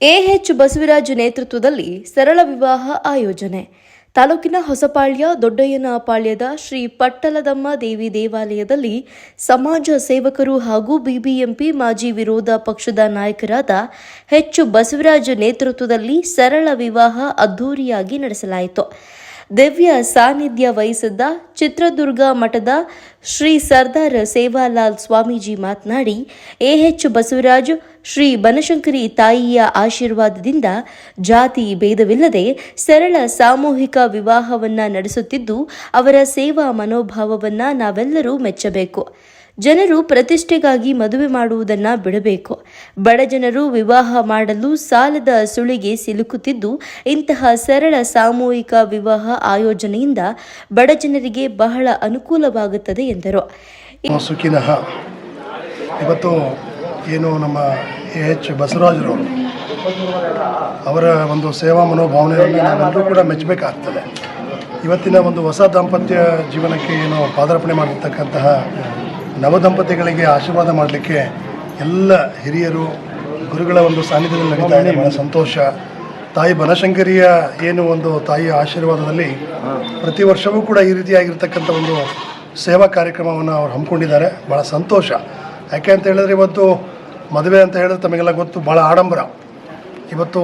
AH Basavaraj ನೇತೃತ್ವದಲ್ಲಿ ಸರಳ ವಿವಾಹ ಆಯೋಜನೆ. ತಾಲೂಕಿನ ಹೊಸಪಾಳ್ಯ ದೊಡ್ಡಯ್ಯನಪಾಳ್ಯದ ಶ್ರೀ ಪಟ್ಟಲದಮ್ಮ ದೇವಿ ದೇವಾಲಯದಲ್ಲಿ ಸಮಾಜ ಸೇವಕರು ಹಾಗೂ ಬಿಬಿಎಂಪಿ ಮಾಜಿ ವಿರೋಧ ಪಕ್ಷದ ನಾಯಕರಾದ ಎಚ್ ಬಸವರಾಜ್ ನೇತೃತ್ವದಲ್ಲಿ ಸರಳ ವಿವಾಹ ಅದ್ದೂರಿಯಾಗಿ ನಡೆಸಲಾಯಿತು. ದಿವ್ಯ ಸಾನ್ನಿಧ್ಯ ವಹಿಸಿದ್ದ ಚಿತ್ರದುರ್ಗ ಮಠದ ಶ್ರೀ ಸರ್ದಾರ್ ಸೇವಾಲಾಲ್ ಸ್ವಾಮೀಜಿ ಮಾತನಾಡಿ, ಎಎಚ್ ಬಸವರಾಜ್ ಶ್ರೀ ಬನಶಂಕರಿ ತಾಯಿಯ ಆಶೀರ್ವಾದದಿಂದ ಜಾತಿ ಭೇದವಿಲ್ಲದೆ ಸರಳ ಸಾಮೂಹಿಕ ವಿವಾಹವನ್ನ ನಡೆಸುತ್ತಿದ್ದು, ಅವರ ಸೇವಾ ಮನೋಭಾವವನ್ನ ನಾವೆಲ್ಲರೂ ಮೆಚ್ಚಬೇಕು. ಜನರು ಪ್ರತಿಷ್ಠೆಗಾಗಿ ಮದುವೆ ಮಾಡುವುದನ್ನ ಬಿಡಬೇಕು. ಬಡ ಜನರು ವಿವಾಹ ಮಾಡಲು ಸಾಲದ ಸುಳಿಗೆ ಸಿಲುಕುತ್ತಿದ್ದು, ಇಂತಹ ಸರಳ ಸಾಮೂಹಿಕ ವಿವಾಹ ಆಯೋಜನೆಯಿಂದ ಬಡ ಜನರಿಗೆ ಬಹಳ ಅನುಕೂಲವಾಗುತ್ತದೆ ಎಂದರು. ಇವತ್ತು ಏನು ನಮ್ಮ ಎಎಚ್ ಬಸವರಾಜರವರು ಅವರ ಒಂದು ಸೇವಾ ಮನೋಭಾವನೆಯನ್ನು ನಾವೆಲ್ಲರೂ ಕೂಡ ಮೆಚ್ಚಬೇಕಾಗ್ತದೆ. ಇವತ್ತಿನ ಒಂದು ಹೊಸ ದಾಂಪತ್ಯ ಜೀವನಕ್ಕೆ ಏನು ಪಾದಾರ್ಪಣೆ ಮಾಡಿರ್ತಕ್ಕಂತಹ ನವದಂಪತಿಗಳಿಗೆ ಆಶೀರ್ವಾದ ಮಾಡಲಿಕ್ಕೆ ಎಲ್ಲ ಹಿರಿಯರು ಗುರುಗಳ ಒಂದು ಸಾನ್ನಿಧ್ಯದಲ್ಲಿ ನಡೀತಾ ಇದೆ. ಬಹಳ ಸಂತೋಷ. ತಾಯಿ ಬನಶಂಕರಿಯ ಏನು ಒಂದು ತಾಯಿಯ ಆಶೀರ್ವಾದದಲ್ಲಿ ಪ್ರತಿ ವರ್ಷವೂ ಕೂಡ ಈ ರೀತಿಯಾಗಿರ್ತಕ್ಕಂಥ ಒಂದು ಸೇವಾ ಕಾರ್ಯಕ್ರಮವನ್ನು ಅವರು ಹಮ್ಮಿಕೊಂಡಿದ್ದಾರೆ. ಭಾಳ ಸಂತೋಷ. ಯಾಕೆ ಅಂತ ಹೇಳಿದ್ರೆ ಇವತ್ತು ಮದುವೆ ಅಂತ ಹೇಳಿದ್ರೆ ತಮಗೆಲ್ಲ ಗೊತ್ತು, ಭಾಳ ಆಡಂಬರ. ಇವತ್ತು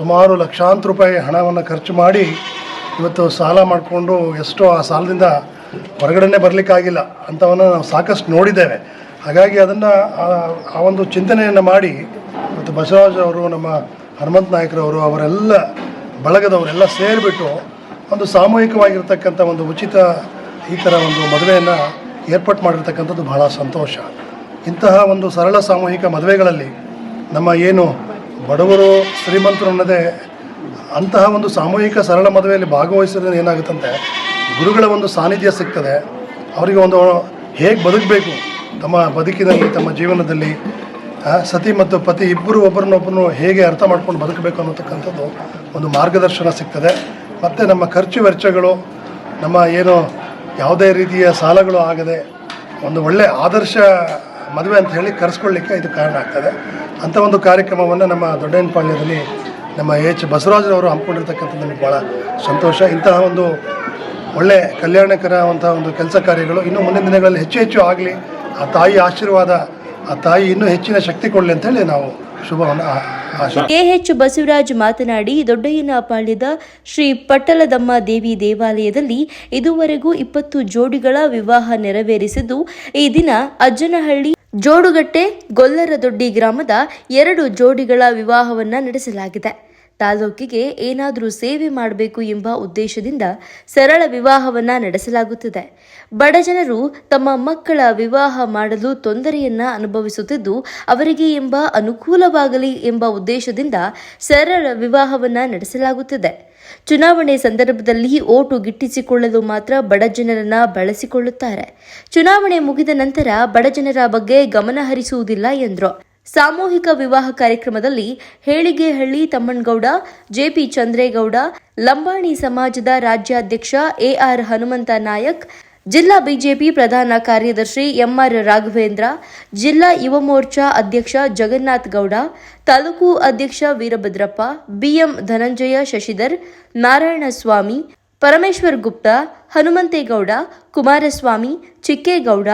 ಸುಮಾರು ಲಕ್ಷಾಂತರ ರೂಪಾಯಿ ಹಣವನ್ನು ಖರ್ಚು ಮಾಡಿ ಇವತ್ತು ಸಾಲ ಮಾಡಿಕೊಂಡು ಎಷ್ಟೋ ಆ ಸಾಲದಿಂದ ಹೊರಗಡೆ ಬರಲಿಕ್ಕಾಗಿಲ್ಲ ಅಂಥವನ್ನು ನಾವು ಸಾಕಷ್ಟು ನೋಡಿದ್ದೇವೆ. ಹಾಗಾಗಿ ಅದನ್ನು ಆ ಒಂದು ಚಿಂತನೆಯನ್ನು ಮಾಡಿ ಮತ್ತು ಬಸವರಾಜ್ ಅವರು, ನಮ್ಮ ಹನುಮಂತ ನಾಯಕರವರು, ಅವರೆಲ್ಲ ಬಳಗದವರೆಲ್ಲ ಸೇರಿಬಿಟ್ಟು ಒಂದು ಸಾಮೂಹಿಕವಾಗಿರ್ತಕ್ಕಂಥ ಒಂದು ಉಚಿತ ಈ ಥರ ಒಂದು ಮದುವೆಯನ್ನು ಏರ್ಪಾಟ್ ಮಾಡಿರ್ತಕ್ಕಂಥದ್ದು ಬಹಳ ಸಂತೋಷ. ಇಂತಹ ಒಂದು ಸರಳ ಸಾಮೂಹಿಕ ಮದುವೆಗಳಲ್ಲಿ ನಮ್ಮ ಏನು ಬಡವರು ಶ್ರೀಮಂತರು ಅನ್ನೋದೇ ಅಂತಹ ಒಂದು ಸಾಮೂಹಿಕ ಸರಳ ಮದುವೆಯಲ್ಲಿ ಭಾಗವಹಿಸೋದ್ರಿಂದ ಏನಾಗುತ್ತಂತೆ, ಗುರುಗಳ ಒಂದು ಸಾನ್ನಿಧ್ಯ ಸಿಗ್ತದೆ. ಅವರಿಗೆ ಒಂದು ಹೇಗೆ ಬದುಕಬೇಕು ತಮ್ಮ ಬದುಕಿನಲ್ಲಿ, ತಮ್ಮ ಜೀವನದಲ್ಲಿ ಸತಿ ಮತ್ತು ಪತಿ ಇಬ್ಬರು ಒಬ್ಬರನ್ನೊಬ್ಬರನ್ನು ಹೇಗೆ ಅರ್ಥ ಮಾಡ್ಕೊಂಡು ಬದುಕಬೇಕು ಅನ್ನೋತಕ್ಕಂಥದ್ದು ಒಂದು ಮಾರ್ಗದರ್ಶನ ಸಿಗ್ತದೆ. ಮತ್ತು ನಮ್ಮ ಖರ್ಚು ವೆಚ್ಚಗಳು, ನಮ್ಮ ಏನು ಯಾವುದೇ ರೀತಿಯ ಸಾಲಗಳು ಆಗದೆ ಒಂದು ಒಳ್ಳೆಯ ಆದರ್ಶ ಮದುವೆ ಅಂತ ಹೇಳಿ ಕರೆಸ್ಕೊಳ್ಳಿಕ್ಕೆ ಇದು ಕಾರಣ ಆಗ್ತದೆ. ಅಂಥ ಒಂದು ಕಾರ್ಯಕ್ರಮವನ್ನು ನಮ್ಮ ದೊಡ್ಡಯ್ಯನಪಾಳ್ಯದಲ್ಲಿ ನಮ್ಮ ಎಚ್ ಬಸವರಾಜರವರು ಹಮ್ಮಿಕೊಂಡಿರ್ತಕ್ಕಂಥದ್ದು ನಮಗೆ ಭಾಳ ಸಂತೋಷ. ಇಂತಹ ಒಂದು ಒಳ್ಳೆ ಕಲ್ಯಾಣಕರವಂಥ ಒಂದು ಕೆಲಸ ಕಾರ್ಯಗಳು ಇನ್ನೂ ಮುಂದಿನ ದಿನಗಳಲ್ಲಿ ಹೆಚ್ಚು ಹೆಚ್ಚು ಆಗಲಿ. ಆ ತಾಯಿ ಆಶೀರ್ವಾದ, ಆ ತಾಯಿ ಇನ್ನೂ ಹೆಚ್ಚಿನ ಶಕ್ತಿ ಕೊಡಲಿ ಅಂತೇಳಿ ನಾವು ಶುಭವನ್ನು ಎಎಚ್ ಬಸವರಾಜ್ ಮಾತನಾಡಿ, ದೊಡ್ಡಯ್ಯನಪಾಳ್ಯದ ಶ್ರೀ ಪಟ್ಟಲದಮ್ಮ ದೇವಿ ದೇವಾಲಯದಲ್ಲಿ ಇದುವರೆಗೂ 20 ಜೋಡಿಗಳ ವಿವಾಹ ನೆರವೇರಿಸಿದ್ದು, ಈ ದಿನ ಅಜ್ಜನಹಳ್ಳಿ, ಜೋಡುಗಟ್ಟೆ, ಗೊಲ್ಲರದೊಡ್ಡಿ ಗ್ರಾಮದ 2 ಜೋಡಿಗಳ ವಿವಾಹವನ್ನ ನಡೆಸಲಾಗಿದೆ. ತಾಲೂಕಿಗೆ ಏನಾದರೂ ಸೇವೆ ಮಾಡಬೇಕು ಎಂಬ ಉದ್ದೇಶದಿಂದ ಸರಳ ವಿವಾಹವನ್ನ ನಡೆಸಲಾಗುತ್ತದೆ. ಬಡ ಜನರು ತಮ್ಮ ಮಕ್ಕಳ ವಿವಾಹ ಮಾಡಲು ತೊಂದರೆಯನ್ನ ಅನುಭವಿಸುತ್ತಿದ್ದು, ಅವರಿಗೆ ಎಂಬ ಅನುಕೂಲವಾಗಲಿ ಎಂಬ ಉದ್ದೇಶದಿಂದ ಸರಳ ವಿವಾಹವನ್ನ ನಡೆಸಲಾಗುತ್ತದೆ. ಚುನಾವಣೆ ಸಂದರ್ಭದಲ್ಲಿ ಓಟು ಗಿಟ್ಟಿಸಿಕೊಳ್ಳಲು ಮಾತ್ರ ಬಡ ಜನರನ್ನ ಬಳಸಿಕೊಳ್ಳುತ್ತಾರೆ. ಚುನಾವಣೆ ಮುಗಿದ ನಂತರ ಬಡ ಜನರ ಬಗ್ಗೆ ಗಮನ ಹರಿಸುವುದಿಲ್ಲ ಎಂದರು. ಸಾಮೂಹಿಕ ವಿವಾಹ ಕಾರ್ಯಕ್ರಮದಲ್ಲಿ ಹೇಳಿಗೆಹಳ್ಳಿ ತಮ್ಮಣ್ಣಗೌಡ, ಜೆಪಿ ಚಂದ್ರೇಗೌಡ, ಲಂಬಾಣಿ ಸಮಾಜದ ರಾಜ್ಯಾಧ್ಯಕ್ಷ ಎಆರ್ ಹನುಮಂತ ನಾಯಕ್, ಜಿಲ್ಲಾ ಬಿಜೆಪಿ ಪ್ರಧಾನ ಕಾರ್ಯದರ್ಶಿ ಎಂಆರ್ ರಾಘವೇಂದ್ರ, ಜಿಲ್ಲಾ ಯುವ ಮೋರ್ಚಾ ಅಧ್ಯಕ್ಷ ಜಗನ್ನಾಥ್ ಗೌಡ, ತಾಲೂಕು ಅಧ್ಯಕ್ಷ ವೀರಭದ್ರಪ್ಪ, ಬಿಎಂ ಧನಂಜಯ ಶಶಿಧರ್, ನಾರಾಯಣಸ್ವಾಮಿ, ಪರಮೇಶ್ವರ್ ಗುಪ್ತಾ, ಹನುಮಂತೇಗೌಡ, ಕುಮಾರಸ್ವಾಮಿ, ಚಿಕ್ಕೇಗೌಡ,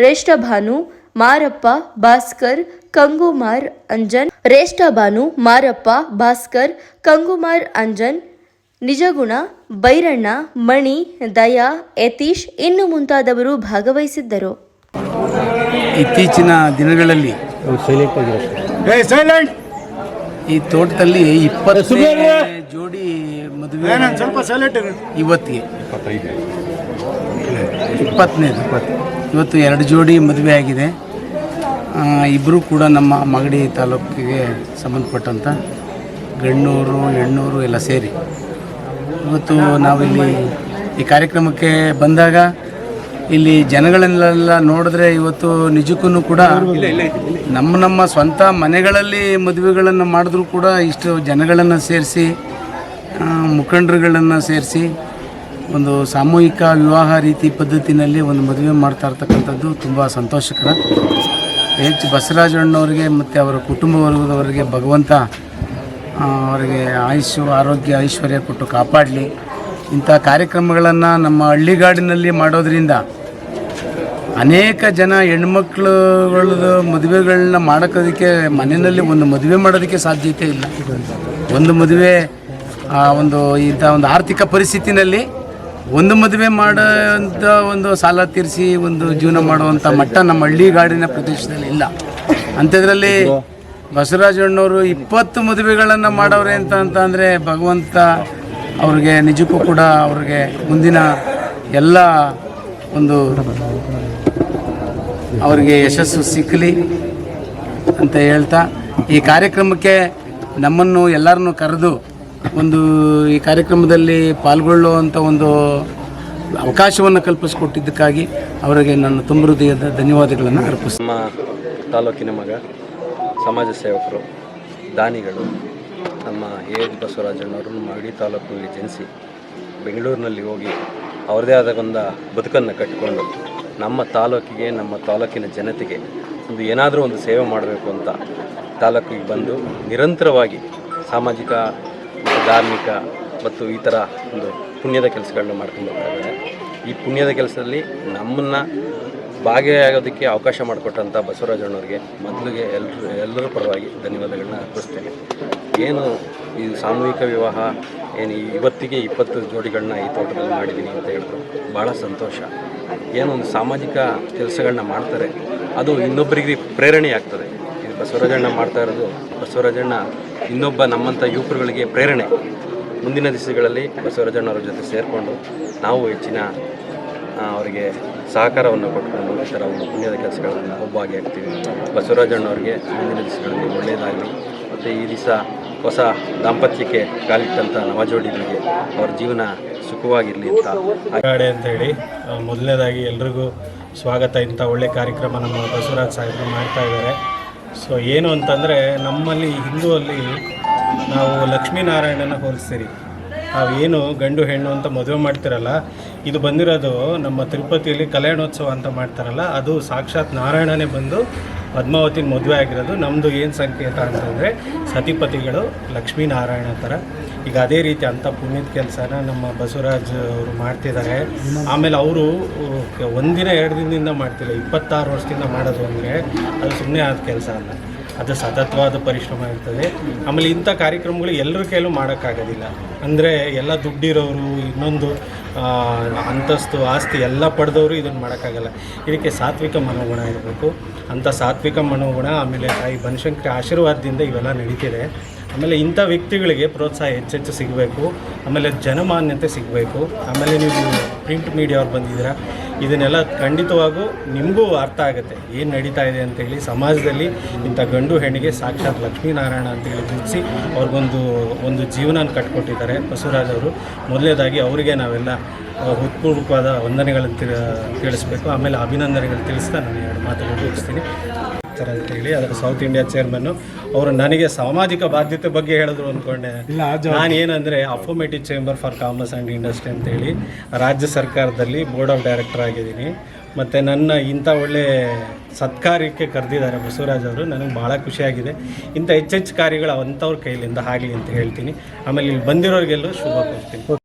ರೇಷ್ಠಭಾನು, ಮಾರಪ್ಪ, ಭಾಸ್ಕರ್, ಕಂಗುಮಾರ್ ಅಂಜನ್, ರೇಷ್ಠಭಾನು, ಮಾರಪ್ಪ, ಭಾಸ್ಕರ್, ಕಂಗುಮಾರ್ ಅಂಜನ್, ನಿಜಗುಣ, ಬೈರಣ್ಣ, ಮಣಿ, ದಯಾ, ಯತೀಶ್ ಇನ್ನು ಮುಂತಾದವರು ಭಾಗವಹಿಸಿದ್ದರು. ಇತ್ತೀಚಿನ ದಿನಗಳಲ್ಲಿ ಈ ತೋಟದಲ್ಲಿ 20 ಜೋಡಿ ಮದುವೆ ಇವತ್ತಿಗೆ 20ನೇದು ಇವತ್ತು 2 ಜೋಡಿ ಮದುವೆ ಆಗಿದೆ. ಇಬ್ಬರು ಕೂಡ ನಮ್ಮ ಮಾಗಡಿ ತಾಲೂಕಿಗೆ ಸಂಬಂಧಪಟ್ಟಂಥ ಗಣ್ಣೂರು ಹೆಣ್ಣೂರು ಎಲ್ಲ ಸೇರಿ ಇವತ್ತು ನಾವಿಲ್ಲಿ ಈ ಕಾರ್ಯಕ್ರಮಕ್ಕೆ ಬಂದಾಗ ಇಲ್ಲಿ ಜನಗಳನ್ನೆಲ್ಲ ನೋಡಿದ್ರೆ ಇವತ್ತು ನಿಜಕ್ಕೂ ಕೂಡ ನಮ್ಮ ಸ್ವಂತ ಮನೆಗಳಲ್ಲಿ ಮದುವೆಗಳನ್ನು ಮಾಡಿದ್ರೂ ಕೂಡ ಇಷ್ಟು ಜನಗಳನ್ನು ಸೇರಿಸಿ, ಮುಖಂಡರುಗಳನ್ನು ಸೇರಿಸಿ ಒಂದು ಸಾಮೂಹಿಕ ವಿವಾಹ ರೀತಿ ಪದ್ಧತಿನಲ್ಲಿ ಒಂದು ಮದುವೆ ಮಾಡ್ತಾ ಇರ್ತಕ್ಕಂಥದ್ದು ತುಂಬ ಸಂತೋಷಕರ. ಎಚ್ ಬಸವರಾಜಣ್ಣವರಿಗೆ ಮತ್ತು ಅವರ ಕುಟುಂಬ ವರ್ಗದವರಿಗೆ ಭಗವಂತ ಅವರಿಗೆ ಆಯುಷ್ಯ ಆರೋಗ್ಯ ಐಶ್ವರ್ಯ ಕೊಟ್ಟು ಕಾಪಾಡಲಿ. ಇಂಥ ಕಾರ್ಯಕ್ರಮಗಳನ್ನು ನಮ್ಮ ಹಳ್ಳಿಗಾಡಿನಲ್ಲಿ ಮಾಡೋದ್ರಿಂದ ಅನೇಕ ಜನ ಹೆಣ್ಮಕ್ಳುಗಳದ್ದು ಮದುವೆಗಳನ್ನ ಮಾಡೋಕ್ಕೋದಕ್ಕೆ ಮನೆಯಲ್ಲಿ ಒಂದು ಮದುವೆ ಮಾಡೋದಕ್ಕೆ ಸಾಧ್ಯತೆ ಇಲ್ಲ. ಒಂದು ಮದುವೆ ಇಂಥ ಒಂದು ಆರ್ಥಿಕ ಪರಿಸ್ಥಿತಿನಲ್ಲಿ ಒಂದು ಮದುವೆ ಮಾಡೋಂಥ ಒಂದು ಸಾಲ ತೀರಿಸಿ ಒಂದು ಜೀವನ ಮಾಡುವಂಥ ಮಟ್ಟ ನಮ್ಮ ಹಳ್ಳಿಗಾಡಿನ ಪ್ರದೇಶದಲ್ಲಿ ಇಲ್ಲ. ಅಂಥದ್ರಲ್ಲಿ ಬಸವರಾಜಣ್ಣವರು 20 ಮದುವೆಗಳನ್ನು ಮಾಡವ್ರೆ ಅಂತಂದರೆ ಭಗವಂತ ಅವ್ರಿಗೆ ನಿಜಕ್ಕೂ ಕೂಡ ಅವ್ರಿಗೆ ಮುಂದಿನ ಎಲ್ಲ ಒಂದು ಅವರಿಗೆ ಯಶಸ್ಸು ಸಿಕ್ಕಲಿ ಅಂತ ಹೇಳ್ತಾ, ಈ ಕಾರ್ಯಕ್ರಮಕ್ಕೆ ನಮ್ಮನ್ನು ಎಲ್ಲರನ್ನೂ ಕರೆದು ಈ ಕಾರ್ಯಕ್ರಮದಲ್ಲಿ ಪಾಲ್ಗೊಳ್ಳುವಂಥ ಒಂದು ಅವಕಾಶವನ್ನು ಕಲ್ಪಿಸಿಕೊಟ್ಟಿದ್ದಕ್ಕಾಗಿ ಅವರಿಗೆ ನನ್ನ ತುಂಬ ಹೃದಯದ ಧನ್ಯವಾದಗಳನ್ನು ಅರ್ಪಿಸ್ತೀನಿ. ನಮ್ಮ ತಾಲೂಕಿನ ಮಗ, ಸಮಾಜ ಸೇವಕರು, ದಾನಿಗಳು ನಮ್ಮ ಎಚ್ ಬಸವರಾಜಣ್ಣವರು ಮಾಗಡಿ ತಾಲೂಕಿನಲ್ಲಿ ಜನಿಸಿ ಬೆಂಗಳೂರಿನಲ್ಲಿ ಹೋಗಿ ಅವ್ರದ್ದೇ ಆದ ಒಂದು ಬದುಕನ್ನು ಕಟ್ಟಿಕೊಂಡು ನಮ್ಮ ತಾಲೂಕಿಗೆ, ನಮ್ಮ ತಾಲೂಕಿನ ಜನತೆಗೆ ಏನಾದರೂ ಒಂದು ಸೇವೆ ಮಾಡಬೇಕು ಅಂತ ತಾಲೂಕಿಗೆ ಬಂದು ನಿರಂತರವಾಗಿ ಸಾಮಾಜಿಕ, ಧಾರ್ಮಿಕ ಮತ್ತು ಈ ಥರ ಒಂದು ಪುಣ್ಯದ ಕೆಲಸಗಳನ್ನ ಮಾಡ್ಕೊಂಡು ಬರ್ತಾ ಇದ್ದಾರೆ. ಈ ಪುಣ್ಯದ ಕೆಲಸದಲ್ಲಿ ನಮ್ಮನ್ನು ಭಾಗಿಯಾಗೋದಕ್ಕೆ ಅವಕಾಶ ಮಾಡಿಕೊಟ್ಟಂಥ ಬಸವರಾಜಣ್ಣವ್ರಿಗೆ ಮೊದಲಿಗೆ ಎಲ್ಲರ ಪರವಾಗಿ ಧನ್ಯವಾದಗಳನ್ನ ಅರ್ಪಿಸ್ತೇನೆ. ಏನು ಈ ಸಾಮೂಹಿಕ ವಿವಾಹ ಇವತ್ತಿಗೆ 20 ಜೋಡಿಗಳನ್ನ ಈ ತೋಟದಲ್ಲಿ ಮಾಡಿದ್ದೀನಿ ಅಂತ ಹೇಳಿದ್ರು, ಭಾಳ ಸಂತೋಷ. ಏನೊಂದು ಸಾಮಾಜಿಕ ಕೆಲಸಗಳನ್ನ ಮಾಡ್ತಾರೆ, ಅದು ಇನ್ನೊಬ್ಬರಿಗೆ ಪ್ರೇರಣೆ ಆಗ್ತದೆ. ಇದು ಬಸವರಾಜಣ್ಣ ಮಾಡ್ತಾ ಇರೋದು, ಬಸವರಾಜಣ್ಣ ಇನ್ನೊಬ್ಬ ನಮ್ಮಂಥ ಯುವಕರುಗಳಿಗೆ ಪ್ರೇರಣೆ. ಮುಂದಿನ ದಿವಸಗಳಲ್ಲಿ ಬಸವರಾಜಣ್ಣವ್ರ ಜೊತೆ ಸೇರಿಕೊಂಡು ನಾವು ಹೆಚ್ಚಿನ ಅವರಿಗೆ ಸಹಕಾರವನ್ನು ಕೊಟ್ಕೊಂಡು ಈ ಥರ ಒಂದು ಪುಣ್ಯದ ಕೆಲಸಗಳನ್ನು ಭಾಗಿಯಾಗ್ತೀವಿ. ಬಸವರಾಜಣ್ಣವ್ರಿಗೆ ಮುಂದಿನ ದಿವಸಗಳಲ್ಲಿ ಒಳ್ಳೆಯದಾಗಲಿ ಮತ್ತು ಈ ದಿವಸ ಹೊಸ ದಾಂಪತ್ಯಕ್ಕೆ ಕಾಲಿಟ್ಟಂಥ ನವಜೋಡಿಗಳಿಗೆ ಅವ್ರ ಜೀವನ ಸುಖವಾಗಿರಲಿ ಅಂತ ಹೇಳಿ ಮೊದಲನೇದಾಗಿ ಎಲ್ರಿಗೂ ಸ್ವಾಗತ. ಇಂಥ ಒಳ್ಳೆ ಕಾರ್ಯಕ್ರಮ ನಮ್ಮ ಬಸವರಾಜ್ ಸಾಹೇಬರು ಮಾಡ್ತಾ ಇದ್ದಾರೆ. ಸೊ ಏನು ಅಂತಂದರೆ, ನಮ್ಮಲ್ಲಿ ಹಿಂದೂವಲ್ಲಿ ನಾವು ಲಕ್ಷ್ಮೀನಾರಾಯಣನ ಹೋಲಿಸ್ತೀರಿ. ನಾವೇನು ಗಂಡು ಹೆಣ್ಣು ಅಂತ ಮದುವೆ ಮಾಡ್ತಿರಲ್ಲ, ಇದು ಬಂದಿರೋದು ನಮ್ಮ ತಿರುಪತಿಯಲ್ಲಿ ಕಲ್ಯಾಣೋತ್ಸವ ಅಂತ ಮಾಡ್ತಾರಲ್ಲ, ಅದು ಸಾಕ್ಷಾತ್ ನಾರಾಯಣನೇ ಬಂದು ಪದ್ಮಾವತಿನ ಮದುವೆ ಆಗಿರೋದು. ನಮ್ಮದು ಏನು ಸಂಕೇತ ಅಂತಂದರೆ ಸತಿಪತಿಗಳು ಲಕ್ಷ್ಮೀನಾರಾಯಣ ಥರ. ಈಗ ಅದೇ ರೀತಿ ಅಂಥ ಪುಣ್ಯದ ಕೆಲಸನ ನಮ್ಮ ಬಸವರಾಜ್ ಅವರು ಮಾಡ್ತಿದ್ದಾರೆ. ಆಮೇಲೆ ಅವರು ಒಂದಿನ 2 ದಿನದಿಂದ ಮಾಡ್ತಿಲ್ಲ, 26 ವರ್ಷದಿಂದ ಮಾಡೋದು ಅಂದರೆ ಅದು ಸುಮ್ಮನೆ ಆದ ಕೆಲಸ ಅಲ್ಲ, ಅದು ಸತತವಾದ ಪರಿಶ್ರಮ ಇರ್ತದೆ. ಆಮೇಲೆ ಇಂಥ ಕಾರ್ಯಕ್ರಮಗಳು ಎಲ್ಲರ ಕೈಲೂ ಮಾಡೋಕ್ಕಾಗೋದಿಲ್ಲ. ಅಂದರೆ ಎಲ್ಲ ದುಡ್ಡಿರೋರು, ಇನ್ನೊಂದು ಅಂತಸ್ತು ಆಸ್ತಿ ಎಲ್ಲ ಪಡೆದವರು ಇದನ್ನು ಮಾಡೋಕ್ಕಾಗಲ್ಲ. ಇದಕ್ಕೆ ಸಾತ್ವಿಕ ಮನೋಗುಣ ಇರಬೇಕು. ಅಂಥ ಸಾತ್ವಿಕ ಮನೋಗುಣ, ಆಮೇಲೆ ತಾಯಿ ಬನಶಂಕರಿ ಆಶೀರ್ವಾದದಿಂದ ಇವೆಲ್ಲ ನಡೀತಿದೆ. ಆಮೇಲೆ ಇಂಥ ವ್ಯಕ್ತಿಗಳಿಗೆ ಪ್ರೋತ್ಸಾಹ ಹೆಚ್ಚೆಚ್ಚು ಸಿಗಬೇಕು. ಆಮೇಲೆ ಜನಮಾನ್ಯತೆ ಸಿಗಬೇಕು. ಆಮೇಲೆ ನೀವು ಪ್ರಿಂಟ್ ಮೀಡಿಯಾವ್ರು ಬಂದಿದ್ದೀರಾ, ಇದನ್ನೆಲ್ಲ ಖಂಡಿತವಾಗೂ ನಿಮಗೂ ಅರ್ಥ ಆಗುತ್ತೆ ಏನು ನಡೀತಾ ಇದೆ ಅಂತೇಳಿ. ಸಮಾಜದಲ್ಲಿ ಇಂಥ ಗಂಡು ಹೆಣ್ಣಿಗೆ ಸಾಕ್ಷಾತ್ ಲಕ್ಷ್ಮೀನಾರಾಯಣ ಅಂತೇಳಿ ಗುರುತಿಸಿ ಅವ್ರಿಗೊಂದು ಜೀವನ ಕಟ್ಕೊಟ್ಟಿದ್ದಾರೆ ಬಸವರಾಜ್ ಅವರು. ಮೊದಲನೇದಾಗಿ ಅವರಿಗೆ ನಾವೆಲ್ಲ ಹೃತ್ಪೂರ್ವಕವಾದ ವಂದನೆಗಳನ್ನು ತಿಳಿಸ್ಬೇಕು. ಆಮೇಲೆ ಅಭಿನಂದನೆಗಳು ತಿಳಿಸ್ತಾ ನಾನು 2 ಮಾತುಗಳು ತಿಳಿಸ್ತೀನಿ ಅಂತೇಳಿ. ಅದರ ಸೌತ್ ಇಂಡಿಯಾ ಚೇರ್ಮನ್ನು ಅವರು ನನಗೆ ಸಾಮಾಜಿಕ ಬಾಧ್ಯತೆ ಬಗ್ಗೆ ಹೇಳಿದ್ರು ಅಂದ್ಕೊಂಡೆ. ನಾನು ಏನಂದರೆ affirmative chamber for commerce and industry ಅಂತೇಳಿ ರಾಜ್ಯ ಸರ್ಕಾರದಲ್ಲಿ ಬೋರ್ಡ್ ಆಫ್ ಡೈರೆಕ್ಟರ್ ಆಗಿದ್ದೀನಿ. ಮತ್ತು ನನ್ನ ಇಂಥ ಒಳ್ಳೆ ಸತ್ಕಾರ್ಯಕ್ಕೆ ಕರೆದಿದ್ದಾರೆ ಬಸವರಾಜ್ ಅವರು. ನನಗೆ ಭಾಳ ಖುಷಿಯಾಗಿದೆ. ಇಂಥ ಹೆಚ್ಚೆಚ್ಚು ಕಾರ್ಯಗಳು ಅಂಥವ್ರ ಕೈಲಿಂದ ಆಗಲಿ ಅಂತ ಹೇಳ್ತೀನಿ. ಆಮೇಲೆ ಇಲ್ಲಿ ಬಂದಿರೋರಿಗೆಲ್ಲೂ ಶುಭ ಕೋರ್ತೀನಿ.